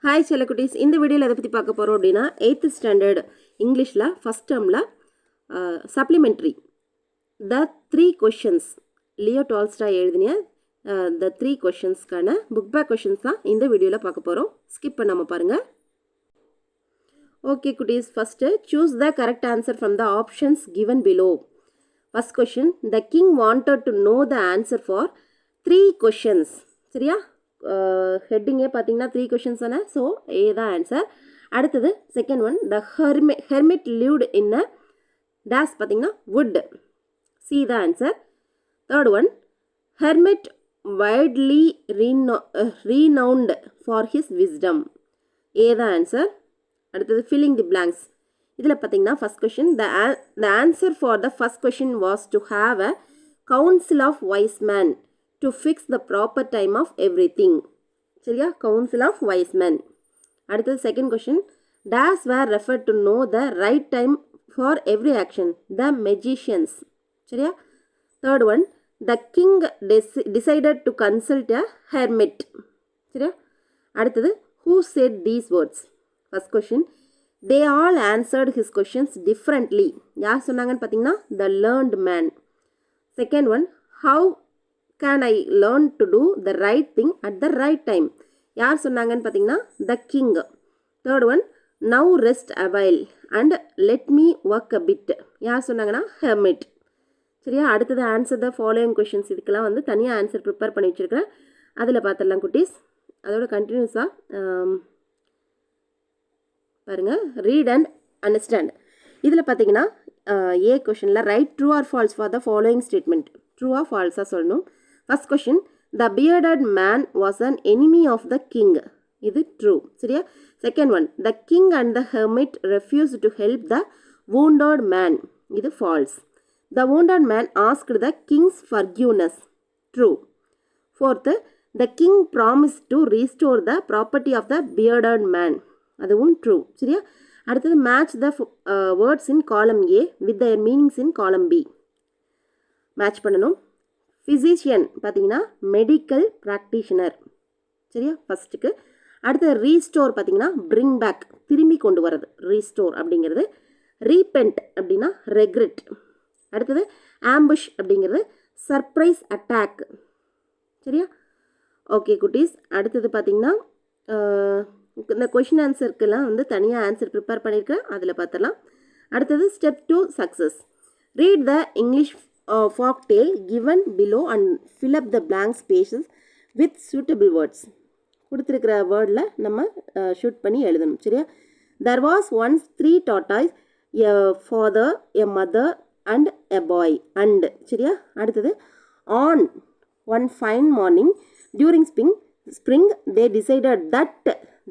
Hi செல்லக்குட்டீஸ், இந்த வீடியோவில் எதை பற்றி பார்க்க போகிறோம் அப்படின்னா 8th ஸ்டாண்டர்ட் இங்கிலீஷில் ஃபஸ்ட் டேர்மில் சப்ளிமெண்ட்ரி த 3 கொஷின்ஸ் லியோ டால்ஸ்டாய் எழுதின த 3 கொஷின்ஸ்க்கான புக் பேக் கொஷின்ஸ் தான் இந்த வீடியோவில் பார்க்க போகிறோம். ஸ்கிப் பண்ணாமல் பாருங்கள். ஓகே குட்டீஸ், first choose the correct answer from the options given below. First question, the king wanted to know the answer for 3 questions. சரியா? ஹெட்டிங்கே பார்த்தீங்கன்னா 3 கொஷின்ஸ் தானே, ஸோ ஏ தான் ஆன்சர். அடுத்தது second one, the hermit lived in a days பார்த்தீங்கன்னா wood, C தான் answer. Third one, hermit widely renowned for his wisdom, A தான் answer. அடுத்தது filling the blanks. இதில் பார்த்தீங்கன்னா first question, the answer for the first question was to have a council of wise man to fix the proper time of everything. சரியா? council of wise men. அடுத்தது second question, dash were referred to know the right time for every action, the magicians. சரியா? third one, the king decided to consult a hermit. சரியா? அடுத்தது who said these words. first question, they all answered his questions differently. யார் சொன்னாங்கன்னு பார்த்தீங்கன்னா the learned man. second one, how can I learn to do the right thing at the right time. யார் சொன்னாங்கன்னு பார்த்தீங்கன்னா the king. third one, now rest a while and let me work a bit. யார் சொன்னாங்கன்னா hermit. சரியா? அடுத்தது answer the following questions. இதுக்கெல்லாம் வந்து தனியாக ஆன்சர் ப்ரிப்பேர் பண்ணி வச்சுருக்கிறேன், அதில் பார்த்துடலாம் குட்டீஸ். அதோட கண்டினியூஸாக பாருங்கள். Read and understand. இதில் பார்த்தீங்கன்னா ஏ கொஷனில் write true or false for the following statement. ட்ரூவாக ஃபால்ஸாக சொல்லணும். First question, the bearded man was an enemy of the king, இது ட்ரூ. சரியா? Second one, the king and the hermit refuse to help the wounded man, இது false. The wounded man asked the king's forgiveness, true. Fourth, the king promise to restore the property of the bearded man, அதுவும் true. சரியா? அடுத்தது match the words in காலம் A with the meanings இன் காலம் B. Match பண்ணணும். Physician பார்த்தீங்கன்னா medical practitioner. சரியா? ஃபஸ்ட்டுக்கு. அடுத்தது restore பார்த்தீங்கன்னா பிரிங் பேக், திரும்பி கொண்டு வர்றது, ரீஸ்டோர் அப்படிங்கிறது. ரீபெண்ட் அப்படின்னா ரெக்ரெட். அடுத்தது ஆம்புஷ் அப்படிங்கிறது சர்ப்ரைஸ் அட்டாக். சரியா? ஓகே குட்டீஸ், அடுத்தது பார்த்தீங்கன்னா இந்த கொஷின் ஆன்சருக்கெல்லாம் வந்து தனியாக ஆன்சர் ப்ரிப்பேர் பண்ணியிருக்கேன், அதில் பார்த்துடலாம். அடுத்தது step 2 success. Read the English folk tale given below and fill up the blank spaces with suitable words. கொடுத்துருக்கிற வேர்டில் நம்ம ஷூட் பண்ணி எழுதணும். சரியா? there was once 3 tortoises, a father, a mother and a boy. and சரியா? அடுத்தது on one fine morning during spring they decided that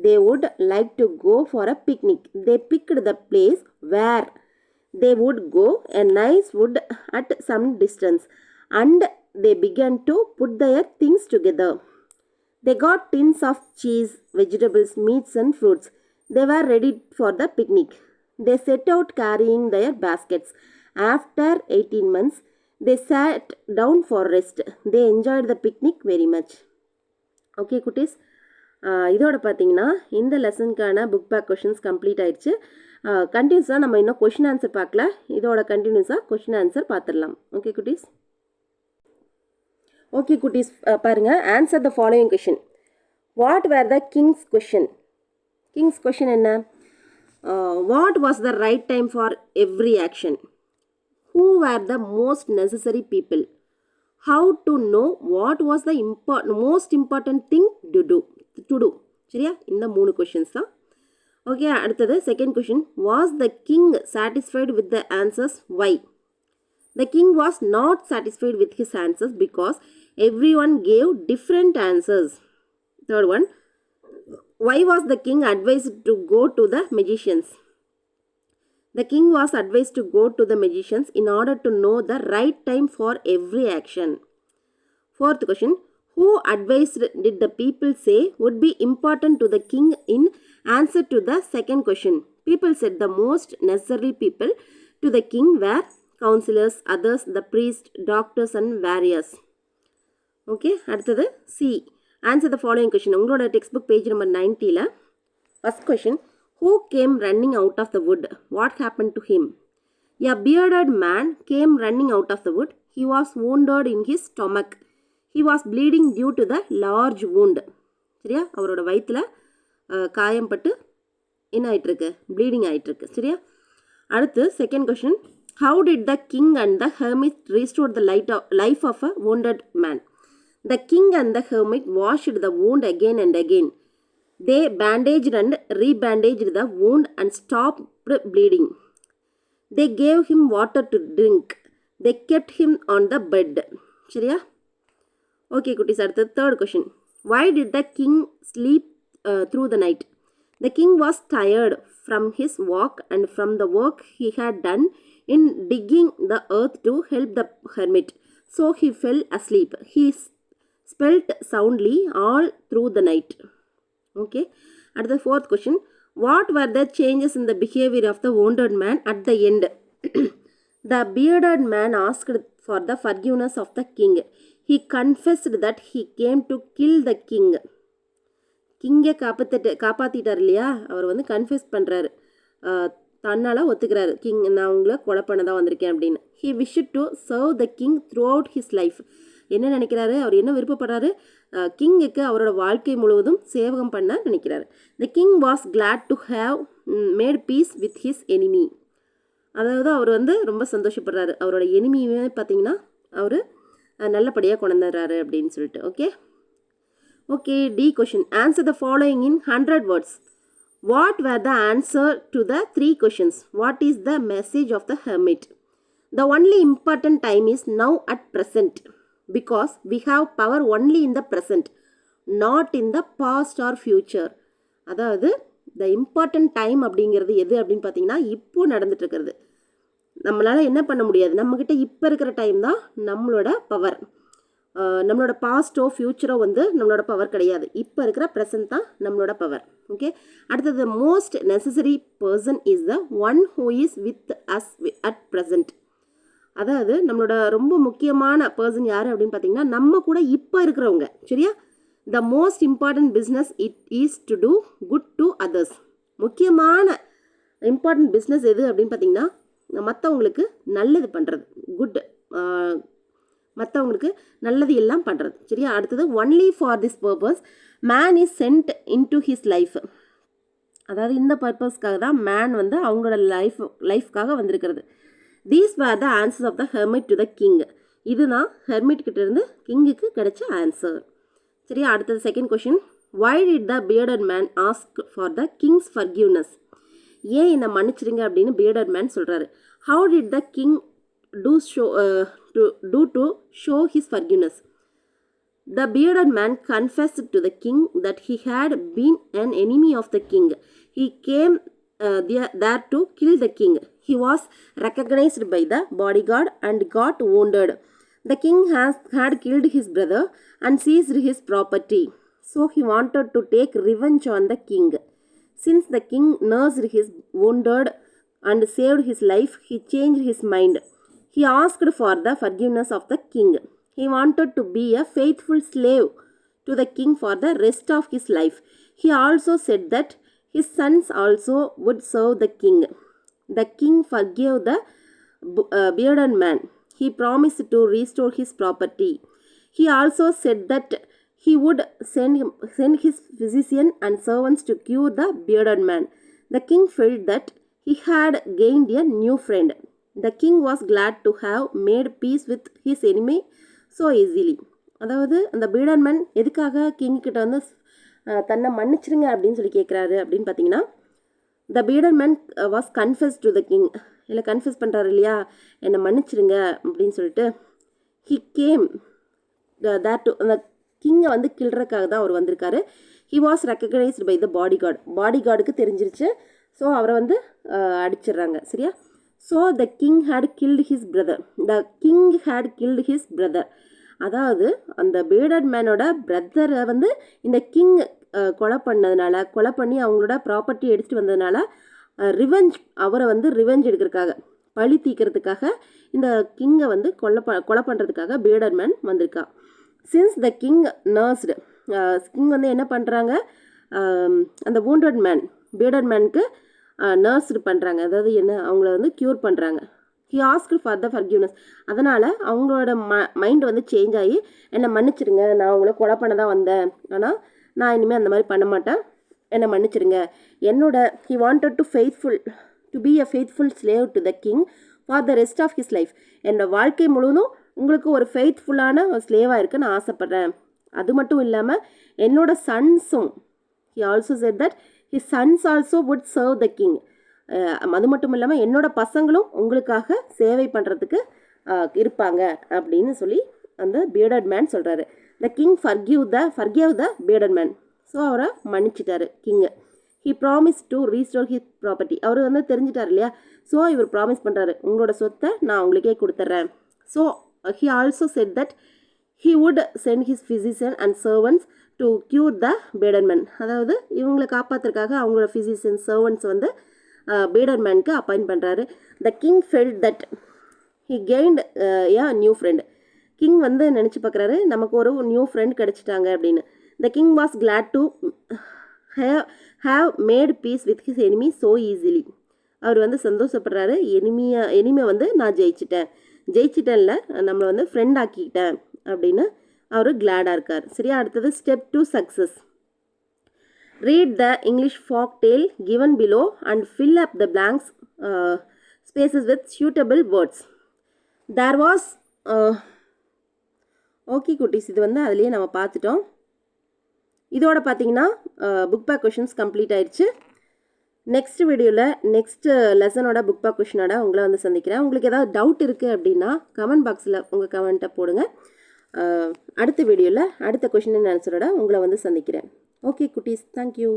they would like to go for a picnic. They picked the place where they would go, a nice wood at some distance, and they began to put their things together. They got tins of cheese, vegetables, meats and fruits. They were ready for the picnic. They set out carrying their baskets. After 18 months, they sat down for rest. They enjoyed the picnic very much. Okay குட்டீஸ், இதோட பார்த்தீங்கன்னா இந்த லெசனுக்கான book back questions complete ஆயிடுச்சு. கண்டினியூஸாக நம்ம இன்னும் question answer பார்க்கல, இதோட கண்டினியூஸாக கொஷின் ஆன்சர் பார்த்துடலாம். ஓகே குட்டீஸ். ஓகே குட்டீஸ், பாருங்கள். Answer the following question. What were the king's question? King's question என்ன? What was the right time for every action? Who were the most necessary people? How to know what was the most important thing to do. சரியா? இந்த 3 questions தான். Okay, அடுத்தது second question, was the king satisfied with the answers? Why? The king was not satisfied with his answers because everyone gave different answers. Third one, why was the king advised to go to the magicians? The king was advised to go to the magicians in order to know the right time for every action. Fourth question, who advised did the people say would be important to the king in answer to the second question? People said the most necessary people to the king were counselors, others the priests, doctors and warriors. Okay, அடுத்தது C. Answer the following question. உங்களோட textbook page number 90ல First question, who came running out of the wood? What happened to him? A bearded man came running out of the wood. He was wounded in his stomach. He was bleeding due to the large wound. சரியா, அவரோட வயிற்றுல காயம் பட்டு என்ன ஆகிட்டுருக்கு, bleeding ஆகிட்டுருக்கு. சரியா, அடுத்து second question, how did the king and the hermit restore the life of a wounded man? The king and the hermit washed the wound again and again. They bandaged and rebandaged the wound and stopped bleeding. They gave him water to drink. They kept him on the bed. சரியா, okay குட்டீஸ். அடுத்து third question, why did the king sleep through the night? The king was tired from his walk and from the work he had done in digging the earth to help the hermit. So he fell asleep. He slept soundly all through the night. Okay. At the fourth question, what were the changes in the behavior of the wounded man at the end? The bearded man asked for the forgiveness of the king. He confessed that he came to kill the king. கிங்கை காப்பாற்றிட்டார் இல்லையா, அவர் வந்து confess பண்ணுறாரு, தன்னால் ஒத்துக்கிறாரு, king நான் உங்களை கொலை பண்ண தான் வந்திருக்கேன் அப்படின்னு. He wish to serve the king through out his life. என்ன நினைக்கிறாரு, அவர் என்ன விருப்பப்படுறாரு, கிங்குக்கு அவரோட வாழ்க்கை முழுவதும் சேவகம் பண்ண நினைக்கிறாரு. The king was glad to have made peace with his enemy. அதாவது அவர் வந்து ரொம்ப சந்தோஷப்படுறாரு, அவரோட எனிமியுமே பார்த்தீங்கன்னா அவர் நல்லபடியாக கொண்டுறாரு அப்படின்னு சொல்லிட்டு. Okay okay. D question, answer the following in 100 words. What were the answer to the 3 questions? What is the message of the hermit? The only important time is now at present because we have power only in the present, not in the past or future. அதாவது the important time அப்படிங்கிறது எது அப்படின்னு பார்த்தீங்கன்னா இப்போ நடந்துட்டு இருக்கிறது. நம்மளால் என்ன பண்ண முடியாது, நம்மக்கிட்ட இப்போ இருக்கிற டைம் தான் நம்மளோட பவர். நம்மளோட பாஸ்ட்டோ ஃப்யூச்சரோ வந்து நம்மளோட பவர் கிடையாது, இப்போ இருக்கிற ப்ரெசன்ட் தான் நம்மளோட பவர். ஓகே. அடுத்தது, most necessary person is the one who is with us at present. அதாவது நம்மளோட ரொம்ப முக்கியமான பர்சன் யார் அப்படின்னு பார்த்தீங்கன்னா நம்ம கூட இப்போ இருக்கிறவங்க. சரியா, the most important business it is to do good to others. முக்கியமான இம்பார்ட்டன்ட் பிஸ்னஸ் எது அப்படின்னு பார்த்தீங்கன்னா மற்றவங்களுக்கு நல்லது பண்ணுறது, குட், மற்றவங்களுக்கு நல்லது எல்லாம் பண்ணுறது. சரியா, அடுத்தது, only for this purpose man is sent in to his life. அதாவது இந்த பர்பஸ்க்காக தான் மேன் வந்து அவங்களோட லைஃப்காக வந்திருக்கிறது. These were the answers of the hermit to the king. இதுதான் ஹெர்மிட் கிட்ட இருந்து கிங்குக்கு கிடைச்ச ஆன்சர். சரியா, அடுத்தது second question, why did the bearded man ask for the king's forgiveness? ஏன் என்னை மன்னிச்சிருங்க அப்படின்னு பியர்டட் மேன் சொல்கிறாரு. How did the king do to show his forgiveness? The bearded man confessed to the king that he had been an enemy of the king. He came there to kill the king. He was recognized by the bodyguard and got wounded. The king had killed his brother and seized his property. So he wanted to take revenge on the king. Since the king nursed his wounded and saved his life, he changed his mind. He asked for the forgiveness of the king. He wanted to be a faithful slave to the king for the rest of his life. He also said that his sons also would serve the king. The king forgave the bearded man. He promised to restore his property. He also said that he would send his physician and servants to cure the bearded man. The king felt that he had gained a new friend. The king was glad to have made peace with his enemy so easily. அதாவது அந்த bearded man எதுக்காக king கிட்ட வந்து தன்னை மன்னிச்சிருங்க அப்படின்னு சொல்லி கேட்குறாரு அப்படின்னு பார்த்தீங்கன்னா, the bearded man was confessed to the king. இல்லை கன்ஃபெஸ் பண்ணுறாரு இல்லையா, என்னை மன்னிச்சிருங்க அப்படின்னு சொல்லிட்டு. he came that to அந்த கிங்கை வந்து கில்றதுக்காக தான் அவர் வந்திருக்காரு. he was recognized by the bodyguard. பாடிகார்டுக்கு தெரிஞ்சிருச்சு, ஸோ அவரை வந்து அடிச்சிடுறாங்க. சரியா, so the king had killed his brother. The king had killed his brother. அதாவது அந்த bearded மேனோட பிரதரை வந்து இந்த கிங் கொலை பண்ணி அவங்களோட ப்ராப்பர்ட்டி எடுத்துகிட்டு வந்ததுனால ரிவெஞ்ச், அவரை வந்து ரிவெஞ்ச் எடுக்கிறதுக்காக, பழி தீக்கிறதுக்காக இந்த கிங்கை வந்து கொலை பண்ணுறதுக்காக bearded மேன் வந்திருக்கா. சின்ஸ் த கிங் நர்ஸ்டு, கிங் வந்து என்ன பண்ணுறாங்க, அந்த wounded மேன் பியர்டட் மேனுக்கு நர்ஸ்டு பண்ணுறாங்க, அதாவது என்ன அவங்கள வந்து க்யூர் பண்ணுறாங்க. He asked for the forgiveness. அதனால் அவங்களோட மைண்ட் வந்து சேஞ்ச் ஆகி என்னை மன்னிச்சிருங்க, நான் உங்களை கொலை பண்ண தான் வந்தேன், ஆனால் நான் இனிமேல் அந்த மாதிரி பண்ண மாட்டேன், என்னை மன்னிச்சிருங்க. என்னோட he wanted to be a faithful slave to the king for the rest of his life. என்னோட வாழ்க்கை முழுவதும் உங்களுக்கு ஒரு ஃபெய்த்ஃபுல்லான ஒரு ஸ்லேவாக இருக்க நான் ஆசைப்பட்றேன். அது மட்டும் இல்லாமல் என்னோட சன்ஸும், he also said that his sons also would serve the king. அது மட்டும் இல்லாமல் என்னோட பசங்களும் உங்களுக்காக சேவை பண்ணுறதுக்கு இருப்பாங்க அப்படின்னு சொல்லி அந்த பியர்டட் மேன் சொல்கிறாரு. The king forgave the bearded man. So அவரை மன்னிச்சிட்டாரு king. He promise to restore his property. அவர் வந்து தெரிஞ்சிட்டார் இல்லையா, ஸோ இவர் ப்ராமிஸ் பண்ணுறாரு, உங்களோட சொத்தை நான் உங்களுக்கே கொடுத்துட்றேன். So he also said that he would send his physician and servants to cure the bearded man. அதாவது இவங்களை காப்பாற்றுறதுக்காக அவங்களோட physician servants வந்து bearded manக்கு அப்பாயிண்ட் பண்ணுறாரு. The king felt that he gained a new friend. King வந்து நினச்சி பார்க்குறாரு, நமக்கு ஒரு நியூ ஃப்ரெண்ட் கிடச்சிட்டாங்க அப்படின்னு. த king was glad to have made peace with his enemy so easily. அவர் வந்து சந்தோஷப்படுறாரு, எனிமே வந்து நான் ஜெயிச்சிட்டேன்ல, நம்மளை வந்து ஃப்ரெண்ட் ஆக்கிக்கிட்டேன் அப்படின்னு அவர் கிளாடாக இருக்கார். சரியா, அடுத்தது step 2 success. Read the English folk tale given below and fill up the blanks spaces with suitable words. There was okay குட்டீஸ், இது வந்து அதுலேயே நம்ம பார்த்துட்டோம். இதோட பார்த்தீங்கன்னா புக் பேக் கொஷின்ஸ் கம்ப்ளீட் ஆயிடுச்சு. நெக்ஸ்ட் வீடியோவில் நெக்ஸ்ட் லெசனோட புக் பேக் கொஷினோட உங்களை வந்து சந்திக்கிறேன். உங்களுக்கு ஏதாவது டவுட் இருக்குது அப்படின்னா கமெண்ட் பாக்ஸில் உங்கள் கமெண்ட்டை போடுங்க. அடுத்த வீடியோவில் அடுத்த கொஷின் அண்ட் ஆன்சரோட உங்களை வந்து சந்திக்கிறேன். ஓகே குட்டீஸ், தேங்க்யூ.